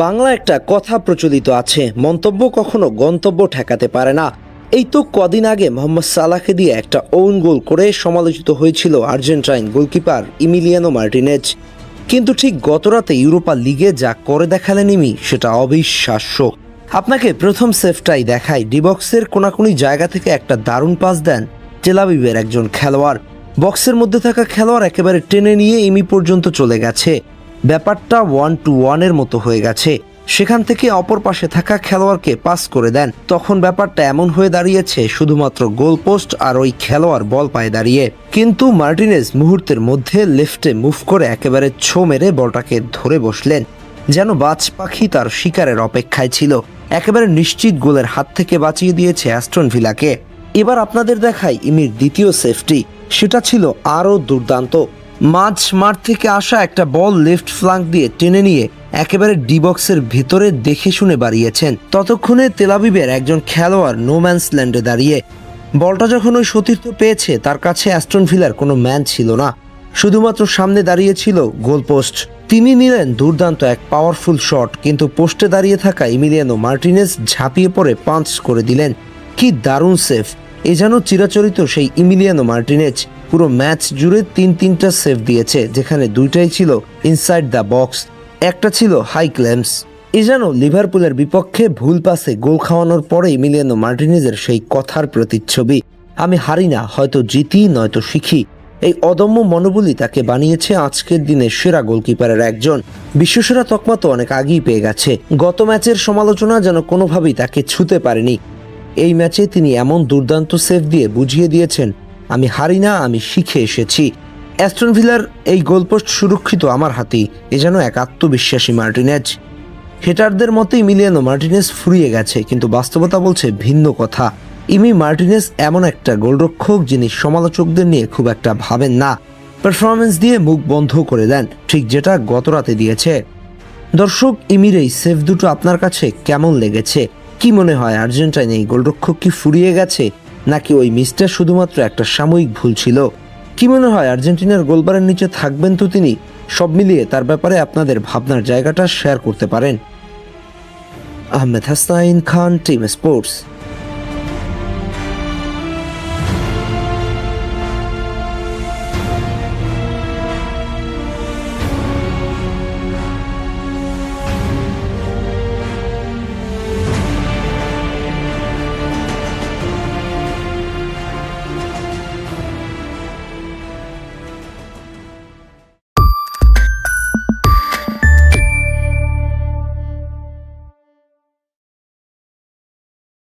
বাংলা একটা কথা প্রচলিত আছে, মন্তব্য কখনো গন্তব্য ঠেকাতে পারে না। এই তো কদিন আগে মোহাম্মদ সালাহকে দিয়ে একটা ওন গোল করে সমালোচিত হয়েছিল আর্জেন্টাইন গোলকিপার ইমিলিয়ানো মার্টিনেজ। কিন্তু ঠিক গতরাতে ইউরোপা লিগে যা করে দেখালেন ইমি, সেটা অবিশ্বাস্য। আপনাকে প্রথম সেভটাই দেখাই। ডিবক্সের কোনাকুনি জায়গা থেকে একটা দারুণ পাস দেন টেল আভিভের একজন খেলোয়াড়। বক্সের মধ্যে থাকা খেলোয়াড় একেবারে টেনে নিয়ে ইমি পর্যন্ত চলে গেছে। ব্যাপারটা 1-to-1 মতো হয়ে গেছে। সেখান থেকে অপর পাশে থাকা খেলোয়াড়কে পাস করে দেন। তখন ব্যাপারটা এমন হয়ে দাঁড়িয়েছে শুধুমাত্র গোল পোস্ট আর ওই খেলোয়াড় বল পায়ে দাঁড়িয়ে। কিন্তু মার্টিনেজ মুহূর্তের মধ্যে লেফটে মুভ করে একেবারে ছো মেরে বলটাকে ধরে বসলেন, যেন বাজ পাখি তার শিকারের অপেক্ষায় ছিল। একেবারে নিশ্চিত গোলের হাত থেকে বাঁচিয়ে দিয়েছে অ্যাস্টন ভিলাকে। এবার আপনাদের দেখাই ইমির দ্বিতীয় সেভটি। সেটা ছিল আরও দুর্দান্ত। মাঝ মাঠ থেকে আসা একটা বল লেফট ফ্ল্যাঙ্ক দিয়ে টেনে নিয়ে একেবারে ডিবক্সের ভিতরে দেখে শুনে বাড়িয়েছেন। ততক্ষণে তেল আভিভের একজন খেলোয়াড় নো ম্যানস ল্যান্ডে দাঁড়িয়ে। বলটা যখন ওই সতীর্থ পেয়েছে, তার কাছে অ্যাস্টন ভিলার কোনো ম্যান ছিল না, শুধুমাত্র সামনে দাঁড়িয়ে ছিল গোলপোস্ট। তিনি নিলেন দুর্দান্ত এক পাওয়ারফুল শট, কিন্তু পোস্টে দাঁড়িয়ে থাকা ইমিলিয়ানো মার্টিনেজ ঝাঁপিয়ে পড়ে পাঞ্চ করে দিলেন। কি দারুণ সেভ! এ যেন চিরাচরিত সেই ইমিলিয়ানো মার্টিনেজ। পুরো ম্যাচ জুড়ে তিনটা সেভ দিয়েছে, যেখানে দুইটাই ছিল ইনসাইড দ্য বক্স, একটা ছিল হাই ক্লেমস। এ যেন লিভারপুলের বিপক্ষে ভুল পাসে গোল খাওয়ানোর পরে ইমিলিয়ানো মার্টিনেজের সেই কথার প্রতিচ্ছবি, আমি হারি না, হয়তো জিতি নয়তো শিখি। এই অদম্য মনোবলই তাকে বানিয়েছে আজকের দিনে সেরা গোলকিপারের একজন। বিশ্বসেরা তকমা তো অনেক আগেই পেয়ে গেছে। গত ম্যাচের সমালোচনা যেন কোনোভাবেই তাকে ছুঁতে পারেনি। এই ম্যাচে তিনি এমন দুর্দান্ত সেভ দিয়ে বুঝিয়ে দিয়েছেন, আমি হারি না, আমি শিখে এসেছি। অ্যাস্টন ভিলার এই গোলপোস্ট সুরক্ষিত আমার হাতেই, এ যেন এক আত্মবিশ্বাসী মার্টিনেজ। হেটারদের মতে ইমিলিয়ানো মার্টিনেজ ফুরিয়ে গেছে, কিন্তু বাস্তবতা বলছে ভিন্ন কথা। ইমি মার্টিনেজ এমন একটা গোলরক্ষক যিনি সমালোচকদের নিয়ে খুব একটা ভাবেন না, পারফরমেন্স দিয়ে মুখ বন্ধ করে দেন, ঠিক যেটা গতরাতে দিয়েছে। দর্শক, ইমির এই সেভ দুটো আপনার কাছে কেমন লেগেছে? কি মনে হয়, আর্জেন্টাইন এই গোলরক্ষক কি ফুরিয়ে গেছে, নাকি ওই মিসটা শুধুমাত্র একটা সাময়িক ভুল ছিল? কি মনে হয়, আর্জেন্টিনার গোলবারের নিচে থাকবেন তো তিনি? সব মিলিয়ে তার ব্যাপারে আপনাদের ভাবনার জায়গাটা শেয়ার করতে পারেন। Ahmed Hasan Khan, team sports.